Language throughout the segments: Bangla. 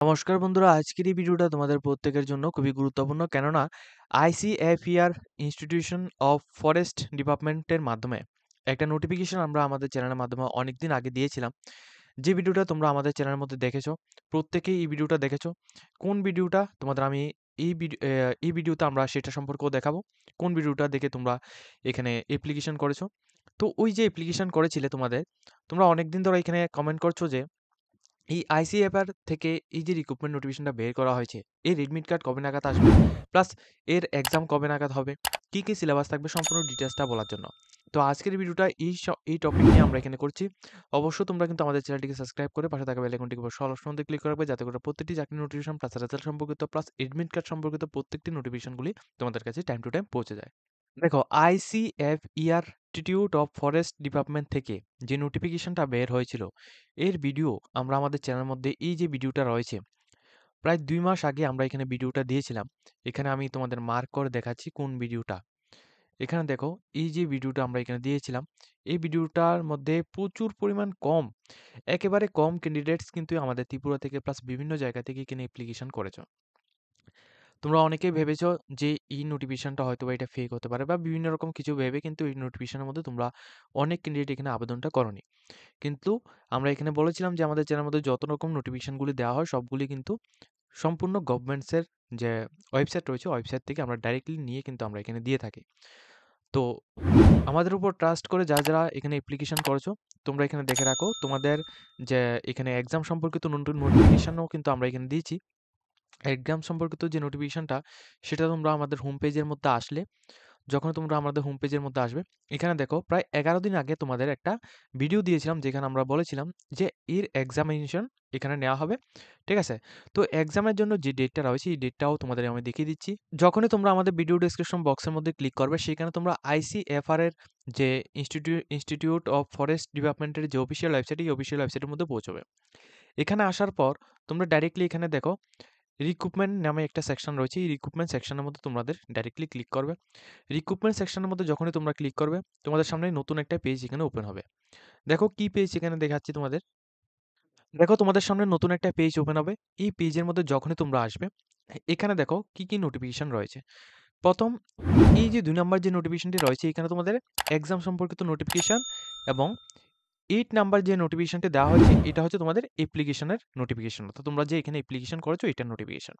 নমস্কার বন্ধুরা, আজকের এই ভিডিওটা তোমাদের প্রত্যেকের জন্য খুবই গুরুত্বপূর্ণ। কেননা আইসিএফইআর ইনস্টিটিউশন অফ ফরেস্ট ডিপার্টমেন্টের মাধ্যমে একটা নোটিফিকেশন আমরা আমাদের চ্যানেলের মাধ্যমে অনেকদিন আগে দিয়েছিলাম। যে ভিডিওটা তোমরা আমাদের চ্যানেলের মধ্যে দেখেছো, প্রত্যেকেই এই ভিডিওটা দেখেছো। কোন ভিডিওটা তোমাদের আমি এই ভিডিওতে আমরা সেটা সম্পর্কেও দেখাবো। কোন ভিডিওটা দেখে তোমরা এখানে অ্যাপ্লিকেশন করেছো। তো ওই যে অ্যাপ্লিকেশন করেছিলে তোমরা অনেকদিন ধরে এখানে কমেন্ট করছো যে এই আইসিএফআর থেকে এই যে রিক্রুটমেন্ট নোটিফিকেশনটা বের করা হয়েছে, এর এডমিট কার্ড কবে নাগাদ আসবে? প্লাস এর এক্সাম কবে নাগাদ হবে? কি, কি সিলেবাস থাকবে সম্পূর্ণ ডিটেইলসটা বলার জন্য। তো আজকের ভিডিওটা এই টপিক নিয়ে আমরা এখানে করছি। অবশ্যই তোমরা কিন্তু আমাদের চ্যানেলটিকে সাবস্ক্রাইব করে পাশে থাকা বেল আইকনটিকে অবশ্যই অল অপশন দিয়ে ক্লিক করে রাখবে যাতে করে প্রত্যেকটি চাকরির নোটিফিকেশন প্লাস রেজাল্ট সম্পর্কিত প্লাস এডমিট কার্ড সম্পর্কিত প্রত্যেকটি নোটিফিকেশনগুলি তোমাদের কাছে টাইম টু টাইম পৌঁছে যায়। দেখো, আইসিএফইআর ইনস্টিটিউট অফ ফরেস্ট ডিপার্টমেন্ট থেকে যে নোটিফিকেশনটা বের হয়েছিল, এর ভিডিও আমরা আমাদের চ্যানেলের মধ্যে এই যে ভিডিওটা রয়েছে, প্রায় ২ মাস আগে আমরা এখানে ভিডিওটা দিয়েছিলাম। এখানে আমি তোমাদের মার্ক করে দেখাচ্ছি কোন ভিডিওটা। এখানে দেখো, এই যে ভিডিওটা আমরা এখানে দিয়েছিলাম, এই ভিডিওটার মধ্যে প্রচুর পরিমাণ একেবারে কম ক্যান্ডিডেটস কিন্তু আমাদের ত্রিপুরা থেকে প্লাস বিভিন্ন জায়গা থেকে এখানে অ্যাপ্লিকেশন করেছ। তোমরা অনেকেই ভেবেছো যে এই নোটিফিকেশনটা হয়তোবা এটা ফেক হতে পারে বা বিভিন্ন রকম কিছু ভেবে কিন্তু এই নোটিফিকেশনের মধ্যে তোমরা অনেক ক্যান্ডিডেট এখানে আবেদনটা করোনি। কিন্তু আমরা এখানে বলেছিলাম যে আমাদের চ্যানেলের মধ্যে যত রকম নোটিফিকেশনগুলি দেওয়া হয় সবগুলি কিন্তু সম্পূর্ণ গভর্নমেন্টসের যে ওয়েবসাইট রয়েছে ওয়েবসাইট থেকে আমরা ডাইরেক্টলি নিয়ে কিন্তু আমরা এখানে দিয়ে থাকি। তো আমাদের উপর ট্রাস্ট করে যারা এখানে অ্যাপ্লিকেশন করেছো, তোমরা এখানে দেখে রাখো তোমাদের যে এখানে এক্সাম সম্পর্কিত নোটিফিকেশনও কিন্তু আমরা এখানে দিয়েছি। এক্সাম সম্পর্কিত যে নোটিফিকেশনটা সেটা তোমরা আমাদের হোম পেজের মধ্যে আসলে, যখন তোমরা আমাদের হোম পেজের মধ্যে আসবে, এখানে দেখো প্রায় ১১ দিন আগে তোমাদের একটা ভিডিও দিয়েছিলাম যেখানে আমরা বলেছিলাম যে এর এক্সামিনেশন এখানে নেওয়া হবে। ঠিক আছে? তো এক্সামের জন্য যে ডেটটা রয়েছে এই ডেটটাও তোমাদের আমি দেখিয়ে দিচ্ছি। যখনই তোমরা আমাদের ভিডিও ডেসক্রিপশন বক্সের মধ্যে ক্লিক করবে সেখানে তোমরা আইসিএফআর এর যে ইনস্টিটিউট অফ ফরেস্ট ডিপার্টমেন্টের যে অফিসিয়াল ওয়েবসাইট, এই অফিসিয়াল ওয়েবসাইটের মধ্যে পৌঁছবে। এখানে আসার পর তোমরা ডাইরেক্টলি এখানে দেখো রিক্রুটমেন্ট নামে একটা সেকশন রয়েছে। এই রিক্রুটমেন্ট সেকশনের মধ্যে তোমাদের ডাইরেক্টলি ক্লিক করবে। রিক্রুটমেন্ট সেকশনের মধ্যে যখনই তোমরা ক্লিক করবে, তোমাদের সামনে নতুন একটা পেজ এখানে ওপেন হবে। দেখো কি পেজ এখানে দেখাচ্ছি তোমাদের। দেখো তোমাদের সামনে নতুন একটা পেজ ওপেন হবে। এই পেজের মধ্যে যখনই তোমরা আসবে, এখানে দেখো কি, কি নোটিফিকেশন রয়েছে। ১ম এই যে ২ নাম্বার যে নোটিফিকেশনটি রয়েছে এখানে তোমাদের এক্সাম সম্পর্কিত নোটিফিকেশন এবং ৮ নাম্বার যে নোটিফিকেশনটি দেওয়া হয়েছে এটা হচ্ছে তোমাদের অ্যাপ্লিকেশনের নোটিফিকেশন। অর্থাৎ তোমরা যে এখানে অ্যাপ্লিকেশন করেছো এটার নোটিফিকেশন।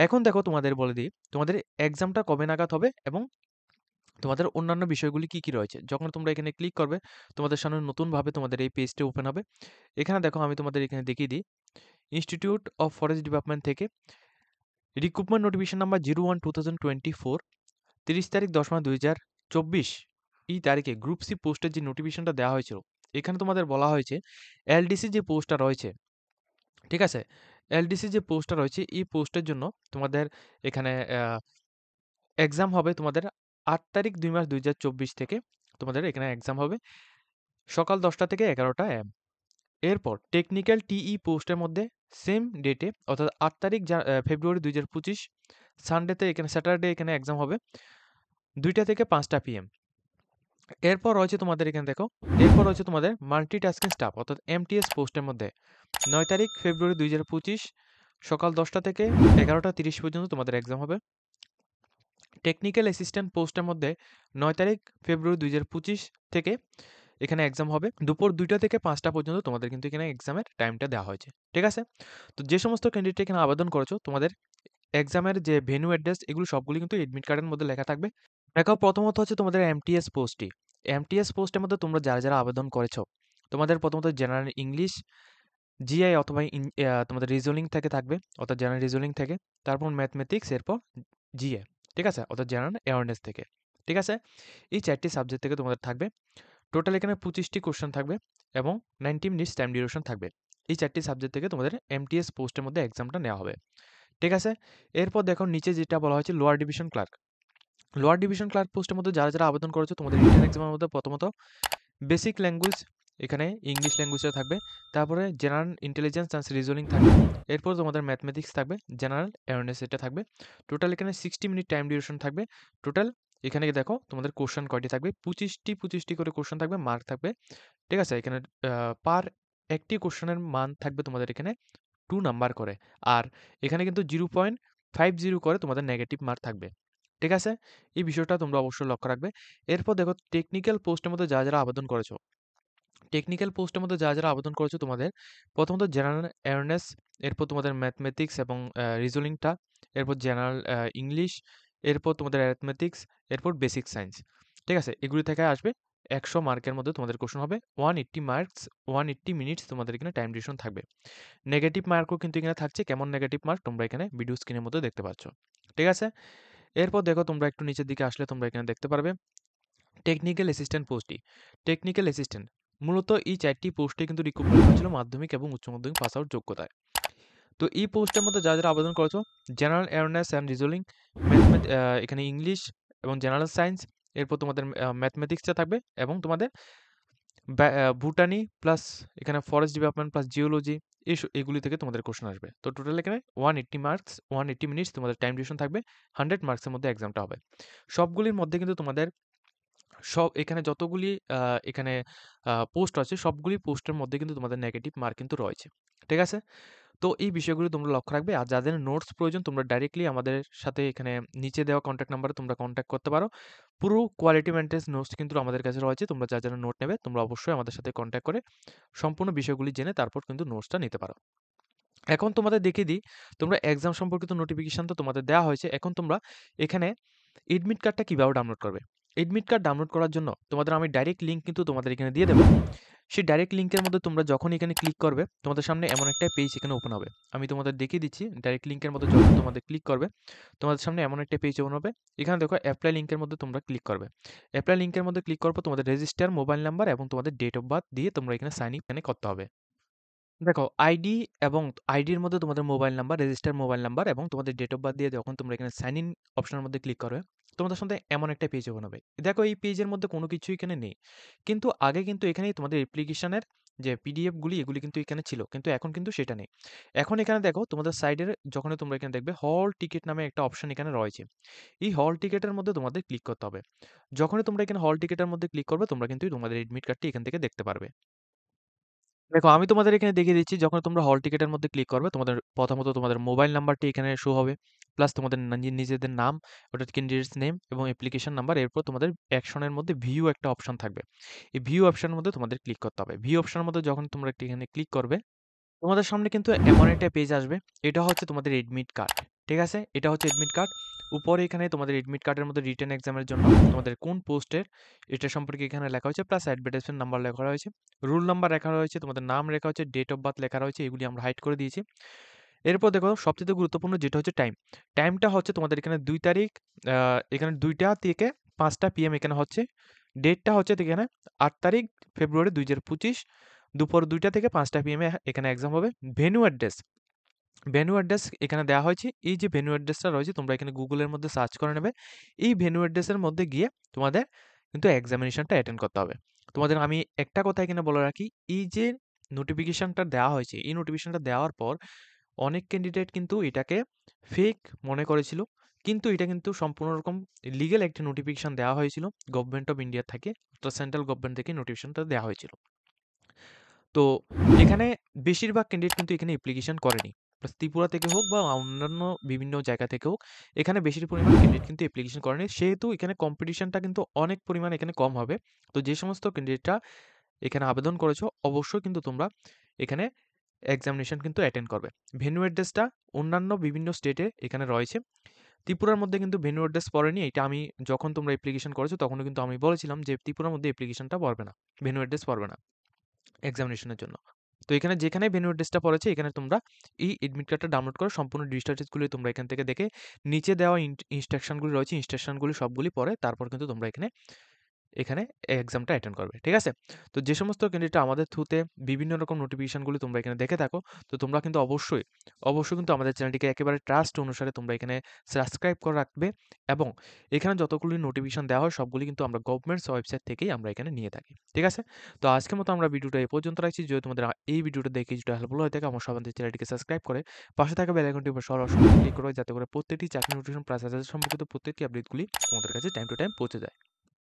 এখন দেখো তোমাদের বলে দিই, তোমাদের এক্সামটা কবে নাগাদ হবে এবং তোমাদের অন্যান্য বিষয়গুলি কি, কি রয়েছে। যখন তোমরা এখানে ক্লিক করবে, তোমাদের সামনে নতুনভাবে তোমাদের এই পেজটা ওপেন হবে। এখানে দেখো আমি তোমাদের এখানে দেখিয়ে দিই। ইনস্টিটিউট অফ ফরেস্ট ডিপার্টমেন্ট থেকে রিক্রুটমেন্ট নোটিফিকেশন নাম্বার 01/2024 ৩০ তারিখ ১০ মাস ২০২৪ এই তারিখে গ্রুপ সি পোস্টের যে নোটিফিকেশনটা দেওয়া হয়েছিল, এখানে তোমাদের বলা হয়েছে এলডিসি যে পোস্টটা রয়েছে, ঠিক আছে? এলডিসি যে পোস্টটা রয়েছে এই পোস্টের জন্য তোমাদের এখানে এক্সাম হবে তোমাদের ৮ তারিখ ২ মাস ২০২৪ থেকে তোমাদের এখানে এক্সাম হবে সকাল ১০টা থেকে ১১টা এম। এরপর টেকনিক্যাল টিই পোস্টের মধ্যে সেম ডেটে অর্থাৎ ৮ তারিখ ফেব্রুয়ারি ২০২৫ সানডেতে এখানে স্যাটারডে এখানে এক্সাম হবে ২টা থেকে ৫টা পিএম। এরপর রয়েছে তোমাদের এখানে দেখো, এরপর রয়েছে তোমাদের মাল্টিটাস্কিং স্টাফ অর্থাৎ এমটিএস পোস্টের মধ্যে ৯ তারিখ ফেব্রুয়ারি ২০২৫ সকাল ১০টা থেকে ১১টা ৩০ পর্যন্ত তোমাদের এক্সাম হবে। টেকনিক্যাল অ্যাসিস্ট্যান্ট পোস্টের মধ্যে ৯ তারিখ ফেব্রুয়ারি ২০২৫ থেকে এখানে এক্সাম হবে দুপুর ২টা থেকে ৫টা পর্যন্ত তোমাদের কিন্তু এখানে এক্সামের টাইমটা দেওয়া হয়েছে। ঠিক আছে? তো যে সমস্ত ক্যান্ডিডেট এখানে আবেদন করেছো তোমাদের এক্সামের যে ভেন্যু অ্যাড্রেস এগুলো সবগুলো কিন্তু এডমিট কার্ডের মধ্যে লেখা থাকবে। দেখো প্রথমত হচ্ছে তোমাদের এমটিএস পোস্টটি। এমটিএস পোস্টের মধ্যে তোমরা যারা আবেদন করেছো, তোমাদের প্রথমত জেনারেল ইংলিশ, জিআই অথবা তোমাদের রিজনিং থেকে থাকবে অর্থাৎ জেনারেল রিজনিং থেকে, তারপর ম্যাথমেটিক্স, এরপর জিএ। ঠিক আছে? অর্থাৎ জেনারেল অ্যাওয়ারনেস থেকে। ঠিক আছে? এই ৪টি সাবজেক্ট থেকে তোমাদের থাকবে। টোটাল এখানে ২৫টি কোয়েশ্চেন থাকবে এবং ৯০ মিনিটস টাইম ডিউরেশন থাকবে। এই ৪টি সাবজেক্ট থেকে তোমাদের এমটিএস পোস্টের মধ্যে এক্সামটা নেওয়া হবে। ঠিক আছে? এরপর দেখো নিচে যেটা বলা হয়েছে lower division clerk. Lower division clerk পোস্টের মধ্যে যারা আবেদন করেছো তোমাদের রিটেন এক্সামের মধ্যে প্রথমত বেসিক ল্যাঙ্গুয়েজ এখানে ইংলিশ ল্যাঙ্গুয়েজটা থাকবে। তারপরে জেনারেল ইন্টেলিজেন্স অ্যান্ড রিজনিং থাকবে। এরপর তোমাদের ম্যাথমেটিক্স থাকবে, জেনারেল অ্যাওয়ারনেস এটা থাকবে। টোটাল এখানে 60 মিনিট টাইম ডিউরেশন থাকবে। টোটাল এখানে দেখো তোমাদের কোশ্চেন কয়টি থাকবে ২৫টি করে কোশ্চেন থাকবে, মার্ক থাকবে। ঠিক আছে? এখানে পার একটি কোশ্চেনের মান থাকবে তোমাদের এখানে 2 নাম্বার করে। আর এখানে কিন্তু 0.50 করে তোমাদের নেগেটিভ মার্ক থাকবে। ঠিক আছে? এই বিষয়টা তোমরা অবশ্যই লক্ষ্য রাখবে। এরপর দেখো টেকনিক্যাল পোস্টের মধ্যে যারা আবেদন করেছো, টেকনিক্যাল পোস্টের মধ্যে যারা আবেদন করেছো তোমাদের প্রথমত জেনারেল অ্যাওয়ারনেস, এরপর তোমাদের ম্যাথমেটিক্স এবং রিজনিংটা, এরপর জেনারেল ইংলিশ, এরপর তোমাদের অ্যারিথমেটিক্স, এরপর বেসিক সায়েন্স। ঠিক আছে? এগুলি থেকে আসবে 100 মার্কের মধ্যে তোমাদের কোশ্চেন হবে। 180 মার্কস, 180 মিনিটস তোমাদের এখানে টাইম ডিউরেশন থাকবে। নেগেটিভ মার্কও কিন্তু এখানে থাকছে। কেমন নেগেটিভ মার্ক তোমরা এখানে ভিডিও স্ক্রিনের মধ্যে দেখতে পাচ্ছ। ঠিক আছে? এরপর দেখো তোমরা একটু নিচের দিকে আসলে তোমরা এখানে দেখতে পারবে টেকনিক্যাল অ্যাসিস্ট্যান্ট পোস্টটি। টেকনিক্যাল অ্যাসিস্ট্যান্ট মূলত এই 4টি পোস্টে কিন্তু রিক্রুটমেন্ট হয়েছিল মাধ্যমিক এবং উচ্চ মাধ্যমিক পাস আউট যোগ্যতায়। তো এই পোস্টের মধ্যে যারা আবেদন করেছো জেনারেল অ্যাওয়ারনেস অ্যান্ড রিজনিং, এখানে ইংলিশ এবং জেনারেল সায়েন্স, এরপর তোমাদের ম্যাথমেটিক্সটা থাকবে এবং তোমাদের ভুটানি প্লাস এখানে ফরেস্ট ডিপার্টমেন্ট প্লাস জিওলজি, এগুলি থেকে তোমাদের কোশ্চেন আসবে। তো টোটাল এখানে 180 মার্কস, 180 মিনিটস তোমাদের টাইম ডিউরেশন থাকবে। 100 মার্কসের মধ্যে এক্সামটা হবে। সবগুলির মধ্যে কিন্তু তোমাদের এখানে যতগুলি এখানে পোস্ট আছে সবগুলি পোস্টের মধ্যে কিন্তু তোমাদের নেগেটিভ মার্ক কিন্তু রয়েছে। ঠিক আছে? তো এই বিষয়গুলো তোমরা লক্ষ্য রাখবে। আর যাদের নোটস প্রয়োজন তোমরা ডাইরেক্টলি আমাদের সাথে এখানে নিচে দেওয়া কনট্যাক্ট নাম্বারে তোমরা কনট্যাক্ট করতে পারো। পুরো কোয়ালিটি মেইনটেন্স নোটস কিন্তু আমাদের কাছে রয়েছে। তোমরা যারা নোট নেবে তোমরা অবশ্যই আমাদের সাথে কনট্যাক্ট করে সম্পূর্ণ বিষয়গুলি জেনে তারপর কিন্তু নোটসটা নিতে পারো। এখন তোমাদের দেখিয়ে দিই, তোমরা এক্সাম সম্পর্কিত নোটিফিকেশন তো তোমাদের দেওয়া হয়েছে। এখন তোমরা এখানে এডমিট কার্ডটা কিভাবে ডাউনলোড করবে? এডমিট কার্ড ডাউনলোড করার জন্য তোমাদের আমি ডাইরেক্ট লিংক কিন্তু তোমাদের এখানে দিয়ে দেবো। সেই ডাইরেক্ট লিংকের মধ্যে তোমরা যখন এখানে ক্লিক করবে তোমাদের সামনে এমন একটা পেজ এখানে ওপেন হবে। আমি তোমাদের দেখিয়ে দিচ্ছি ডাইরেক্ট লিংকের মধ্যে যখন তোমাদের ক্লিক করবে তোমাদের সামনে এমন একটা পেজ ওপেন হবে। এখানে দেখো অ্যাপ্লাই লিংকের মধ্যে তোমরা ক্লিক করবে। অ্যাপ্লাই লিংকের মধ্যে ক্লিক করবো তোমাদের রেজিস্টার মোবাইল নাম্বার এবং তোমাদের ডেট অফ বার্থ দিয়ে তোমরা এখানে সাইন ইন এখানে করতে হবে। দেখো আইডি এবং আইডির মধ্যে তোমাদের mobile number, register mobile number এবং তোমাদের ডেট অফ বার্থ দিয়ে যখন তোমরা এখানে সাইন ইন অপশনের মধ্যে ক্লিক করবে তোমাদের সাথে এমন একটা পেজ ওপেন হবে। দেখো এই পেজের মধ্যে কোনো কিছুই এখানে নেই, কিন্তু আগে কিন্তু এখানেই তোমাদের অ্যাপ্লিকেশনের যে পিডিএফ গুলি এগুলি কিন্তু এখানে ছিল, কিন্তু এখন কিন্তু সেটা নেই। এখন এখানে দেখো তোমাদের সাইডের যখন তোমরা এখানে দেখবে হল টিকিট নামে একটা অপশন এখানে রয়েছে। এই হল টিকিটের মধ্যে তোমাদের ক্লিক করতে হবে। যখনই তোমরা এখানে হল টিকিটের মধ্যে ক্লিক করবে তোমরা কিন্তু তোমাদের এডমিট কার্ডটি এখান থেকে দেখতে পারবে। দেখো আমি তোমাদের এখানে দেখিয়ে দিচ্ছি, যখন তোমরা হল টিকেটের মধ্যে ক্লিক করবে তোমাদের প্রথমত তোমাদের মোবাইল নাম্বারটি এখানে শো হবে, প্লাস তোমাদের নিজেদের নাম, ওটা ক্যান্ডিডেটস নেম এবং অ্যাপ্লিকেশন নাম্বার। এরপর তোমাদের অ্যাকশনের মধ্যে ভিউ একটা অপশন থাকবে। এই ভিউ অপশনের মধ্যে তোমাদের ক্লিক করতে হবে। ভিউ অপশনের মধ্যে যখন তোমরা এখানে ক্লিক করবে তোমাদের সামনে কিন্তু এমন একটা পেজ আসবে। এটা হচ্ছে তোমাদের এডমিট কার্ড। ঠিক আছে? এটা হচ্ছে এডমিট কার্ড। উপরে এখানে তোমাদের এডমিট কার্ডের মধ্যে রিটেন এক্সামের জন্য তোমাদের কোন পোস্টের এটা সম্পর্কে এখানে লেখা হয়েছে, প্লাস অ্যাডভার্টাইজমেন্ট নাম্বার লেখা রয়েছে, রোল নাম্বার লেখা রয়েছে, তোমাদের নাম লেখা হচ্ছে, ডেট অফ বার্থ লেখা রয়েছে। এগুলি আমরা হাইড করে দিয়েছি। এরপর দেখো সবচেয়ে গুরুত্বপূর্ণ যেটা হচ্ছে টাইম। টাইমটা হচ্ছে তোমাদের এখানে ২ তারিখ, এখানে ২টা থেকে ৫টা পিএম এখানে হচ্ছে। ডেটটা হচ্ছে এখানে ৮ তারিখ ফেব্রুয়ারি ২০২৫ দুপুর ২টা থেকে ৫টা পিএম এ এখানে এক্সাম হবে। ভেন্যু অ্যাড্রেস, ভেন্যু অ্যাড্রেস এখানে দেওয়া হয়েছে। এই যে ভেন্যু অ্যাড্রেসটা রয়েছে তোমরা এখানে গুগলের মধ্যে সার্চ করে নেবে। এই ভেন্যু অ্যাড্রেসের মধ্যে গিয়ে তোমাদের কিন্তু এক্সামিনেশনটা অ্যাটেন্ড করতে হবে। তোমাদের আমি একটা কথা এখানে বলে রাখি, এই যে নোটিফিকেশনটা দেওয়া হয়েছে, এই নোটিফিকেশনটা দেওয়ার পর অনেক ক্যান্ডিডেট কিন্তু এটাকে ফেক মনে করেছিল। কিন্তু এটা কিন্তু সম্পূর্ণ রকম লিগ্যাল একটি নোটিফিকেশন দেওয়া হয়েছিল গভর্নমেন্ট অফ ইন্ডিয়া থেকে, অর্থাৎ সেন্ট্রাল গভর্নমেন্ট থেকে নোটিফিকেশনটা দেওয়া হয়েছিল। তো এখানে বেশিরভাগ ক্যান্ডিডেট কিন্তু এখানে অ্যাপ্লিকেশন করেনি। প্লাস ত্রিপুরা থেকে হোক বা অন্যান্য বিভিন্ন জায়গা থেকে হোক, এখানে বেশি পরিমাণ ক্যান্ডিডেট কিন্তু অ্যাপ্লিকেশন করেনি। সেহেতু এখানে কম্পিটিশনটা কিন্তু অনেক পরিমাণ এখানে কম হবে। তো যে সমস্ত ক্যান্ডিডেটরা এখানে আবেদন করেছো অবশ্যই কিন্তু তোমরা এখানে এক্সামিনেশন কিন্তু অ্যাটেন্ড করবে। ভেন্যু অ্যাড্রেসটা অন্যান্য বিভিন্ন স্টেটে এখানে রয়েছে। ত্রিপুরার মধ্যে কিন্তু ভেন্যু অ্যাড্রেস পড়েনি। এটা আমি যখন তোমরা অ্যাপ্লিকেশন করেছো তখনও কিন্তু আমি বলেছিলাম যে ত্রিপুরার মধ্যে অ্যাপ্লিকেশনটা পড়বে না। ভেন্যু অ্যাড্রেস পড়বে না এক্সামিনেশনের জন্য। তো এখানে যেখানে ভেন্যু অ্যাড্রেসটা পড়েছে এখানে তোমরা এই এডমিট কার্ডটা ডাউনলোড করে সম্পূর্ণ ডিটেইলসগুলো তোমরা এখান থেকে দেখে নিচে দেওয়া ইনস্ট্রাকশনগুলি রয়েছে, ইনস্ট্রাকশনগুলি সবগুলি পড়ে তারপর কিন্তু তোমরা এখানে এখানে এক্সামটা অ্যাটেন্ড করবে। ঠিক আছে? তো যে সমস্ত ক্যান্ডিডেট আমাদের থ্রুতে বিভিন্ন রকম নোটিফিকেশনগুলি তোমরা এখানে দেখে থাকো, তো তোমরা কিন্তু অবশ্যই কিন্তু আমাদের চ্যানেলটিকে একেবারে ট্রাস্ট অনুসারে তোমরা এখানে সাবস্ক্রাইব করে রাখবে এবং এখানে যতগুলি নোটিফিকেশন দেওয়া হয় সবগুলি কিন্তু আমরা গভর্নমেন্টস ওয়েবসাইট থেকেই আমরা এখানে নিয়ে থাকি। ঠিক আছে? তো আজকের মতো আমরা ভিডিওটা এই পর্যন্ত রাখছি। যদি তোমাদের এই ভিডিওটা দেখে কিছুটা হেল্পফুল হয়ে থাকে আমার সবাই চ্যানেলটিকে সাবস্ক্রাইব করে পাশে থাকা বেল আইকনটির উপর সরাসরি ক্লিক করো যাতে করে প্রত্যেকটি চাকরি নোটিফিকেশন প্লাস সম্পর্কিত প্রত্যেকটি আপডেটগুলি তোমাদের কাছে টাইম টু টাইম পৌঁছে যায়।